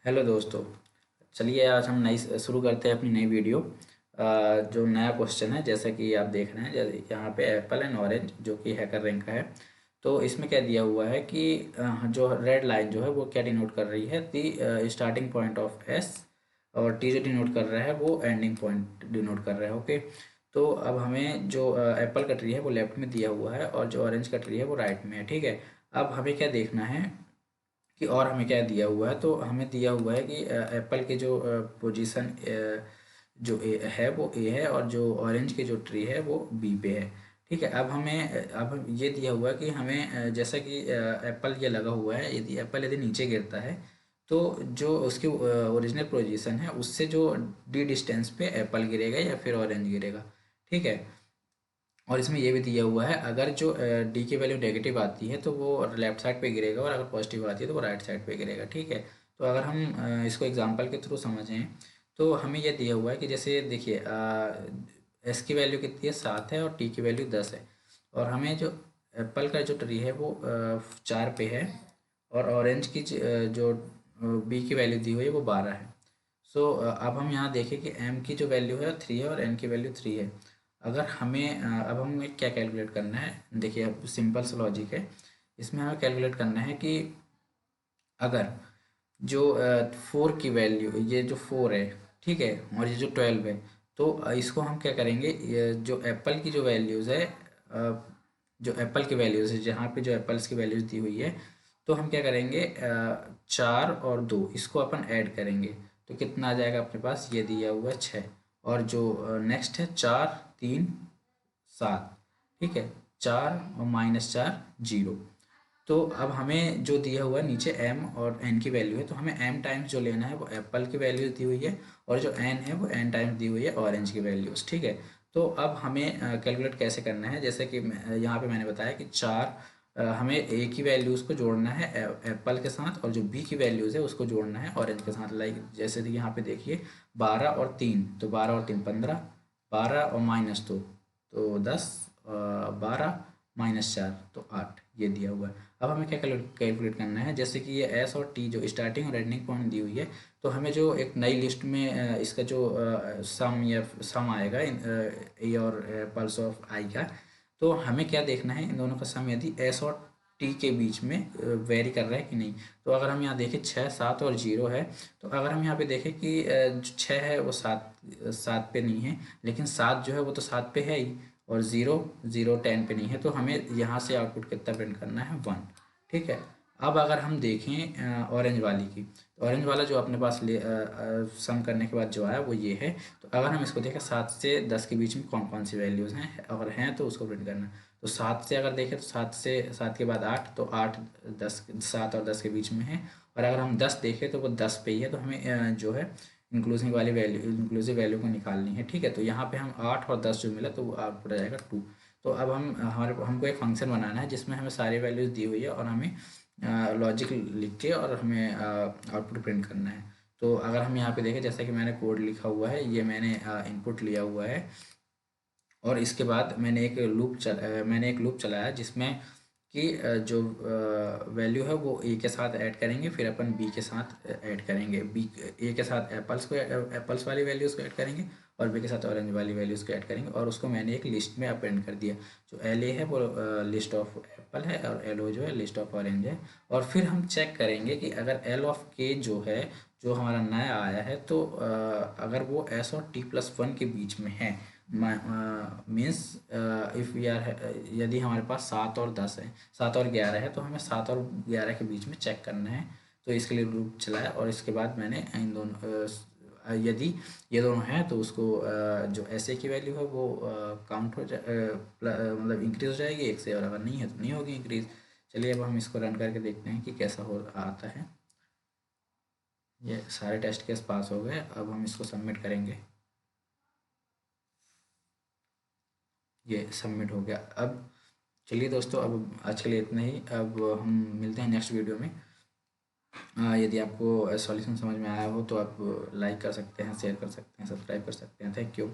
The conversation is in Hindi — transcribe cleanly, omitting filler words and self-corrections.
हेलो दोस्तों। चलिए आज हम नई शुरू करते हैं अपनी नई वीडियो। जो नया क्वेश्चन है जैसा कि आप देख रहे हैं, जैसे यहाँ पे एप्पल एंड ऑरेंज जो कि हैकर रैंक का है। तो इसमें क्या दिया हुआ है कि जो रेड लाइन जो है वो क्या डिनोट कर रही है, the starting point of S, और टी जो डिनोट कर रहा है वो एंडिंग पॉइंट डिनोट कर रहा है। ओके। तो अब हमें जो एप्पल का ट्री है वो लेफ्ट में दिया हुआ है और जो ऑरेंज का ट्री है वो राइट में है। ठीक है। अब हमें क्या देखना है कि और हमें क्या दिया हुआ है। तो हमें दिया हुआ है कि एप्पल के जो पोजीशन जो ए है वो ए है, और जो ऑरेंज के जो ट्री है वो बी पे है। ठीक है। अब हमें अब ये दिया हुआ है कि हमें जैसा कि एप्पल ये लगा हुआ है, यदि एप्पल यदि नीचे गिरता है तो जो उसकी ओरिजिनल पोजीशन है उससे जो डी डिस्टेंस पे एप्पल गिरेगा या फिर ऑरेंज गिरेगा। ठीक है। और इसमें ये भी दिया हुआ है, अगर जो डी की वैल्यू नेगेटिव आती है तो वो लेफ्ट साइड पे गिरेगा, और अगर पॉजिटिव आती है तो वो राइट साइड पे गिरेगा। ठीक है। तो अगर हम इसको एग्जांपल के थ्रू समझें तो हमें ये दिया हुआ है कि जैसे देखिए, एस की वैल्यू कितनी है, 7 है, और टी की वैल्यू 10 है। और हमें जो एप्पल का जो ट्री है वो 4 पे है, और ऑरेंज की जो बी की वैल्यू दी हुई है वो 12 है। सो अब हम यहाँ देखें कि एम की जो वैल्यू है 3 है और एन की वैल्यू 3 है। अगर हमें अब हमें क्या कैलकुलेट करना है, देखिए अब सिंपल सा लॉजिक है। इसमें हमें कैलकुलेट करना है कि अगर जो 4 की वैल्यू, ये जो 4 है, ठीक है, और ये जो 12 है, तो इसको हम क्या करेंगे, ये जो एप्पल की जो वैल्यूज़ है, जो एप्पल की वैल्यूज़ है, जहाँ पे जो एप्पल्स की वैल्यूज़ दी हुई है, तो हम क्या करेंगे, 4 और 2 इसको अपन ऐड करेंगे। तो कितना आ जाएगा अपने पास, ये दिया हुआ है 6। और जो नेक्स्ट है 4, 3, 7। ठीक है। 4 और -4 0। तो अब हमें जो दिया हुआ है नीचे एम और एन की वैल्यू है, तो हमें एम टाइम्स जो लेना है वो एप्पल की वैल्यूज दी हुई है, और जो एन है वो एन टाइम्स दी हुई है ऑरेंज की वैल्यूज। ठीक है। तो अब हमें कैलकुलेट कैसे करना है, जैसे कि यहाँ पे मैंने बताया कि हमें ए की वैल्यूज़ को जोड़ना है एप्पल के साथ, और जो बी की वैल्यूज़ है उसको जोड़ना है ऑरेंज के साथ। लाइक जैसे कि यहाँ पे देखिए, 12 और 3, तो 12 और 3 15, 12 और -2 तो 10, 12 -4 तो 8, ये दिया हुआ है। अब हमें क्या कैलकुलेट करना है, जैसे कि ये एस और टी जो स्टार्टिंग और एंडिंग पॉइंट दी हुई है, तो हमें जो एक नई लिस्ट में इसका जो सम या सम आएगा ए और पल्स ऑफ आई का, तो हमें क्या देखना है, इन दोनों का सम यदि एस और टी के बीच में वेरी कर रहा है कि नहीं। तो अगर हम यहाँ देखें 6, 7 और 0 है, तो अगर हम यहाँ पे देखें कि जो 6 है वो 7 पे नहीं है, लेकिन 7 जो है वो तो 7 पे है ही, और 0 0 10 पे नहीं है, तो हमें यहाँ से आउटपुट कितना प्रिंट करना है, 1। ठीक है। अब अगर हम देखें ऑरेंज वाली की, तो ऑरेंज वाला जो अपने पास सम करने के बाद जो आया वो ये है। तो अगर हम इसको देखें 7 से 10 के बीच में कौन कौन सी वैल्यूज़ हैं, अगर हैं तो उसको प्रिंट करना है। तो 7 से अगर देखें तो 7 के बाद 8, तो 8 10, 7 और 10 के बीच में है। और अगर हम 10 देखें तो वो 10 पे ही है, तो हमें जो है इंक्लूसिव वैल्यू को निकालनी है। ठीक है। तो यहाँ पे हम 8 और 10 जो मिला तो वो आउटपुट आ जाएगा 2। तो अब हमको एक फंक्शन बनाना है जिसमें हमें सारी वैल्यूज़ दी हुई है, और हमें लॉजिक लिख के और हमें आउटपुट प्रिंट करना है। तो अगर हम यहाँ पे देखें, जैसा कि मैंने कोड लिखा हुआ है, ये मैंने इनपुट लिया हुआ है, और इसके बाद मैंने एक लूप चलाया जिसमें कि जो वैल्यू है वो ए के साथ ऐड करेंगे, फिर अपन बी के साथ ऐड करेंगे, बी ए के साथ एप्पल्स वाली वैल्यूज़ को ऐड करेंगे, और बी के साथ ऑरेंज वाली वैल्यूज़ को ऐड करेंगे, और उसको मैंने एक लिस्ट में अपेंड कर दिया। जो एल ए है वो लिस्ट ऑफ एप्पल है, और एल ओ जो है लिस्ट ऑफ ऑरेंज है। और फिर हम चेक करेंगे कि अगर एल ऑफ के जो है, जो हमारा नया आया है, तो अगर वो एस और T+1 के बीच में है, मीन्स इफ़ वी आर, यदि हमारे पास 7 और 10 है, 7 और 11 है, तो हमें 7 और 11 के बीच में चेक करना है। तो इसके लिए लूप चलाया, और इसके बाद मैंने इन दोनों यदि ये दोनों हैं तो उसको जो एस ए की वैल्यू है वो काउंट हो जाए, मतलब इंक्रीज हो जाएगी 1 से, और अगर नहीं है तो नहीं होगी इंक्रीज। चलिए अब हम इसको रन करके देखते हैं कि कैसा हो आता है। ये सारे टेस्ट केस पास हो गए। अब हम इसको सबमिट करेंगे। ये सबमिट हो गया। अब चलिए दोस्तों, अब आज के लिए इतना ही। अब हम मिलते हैं नेक्स्ट वीडियो में। यदि आपको सॉल्यूशन समझ में आया हो तो आप लाइक कर सकते हैं, शेयर कर सकते हैं, सब्सक्राइब कर सकते हैं। Thank you.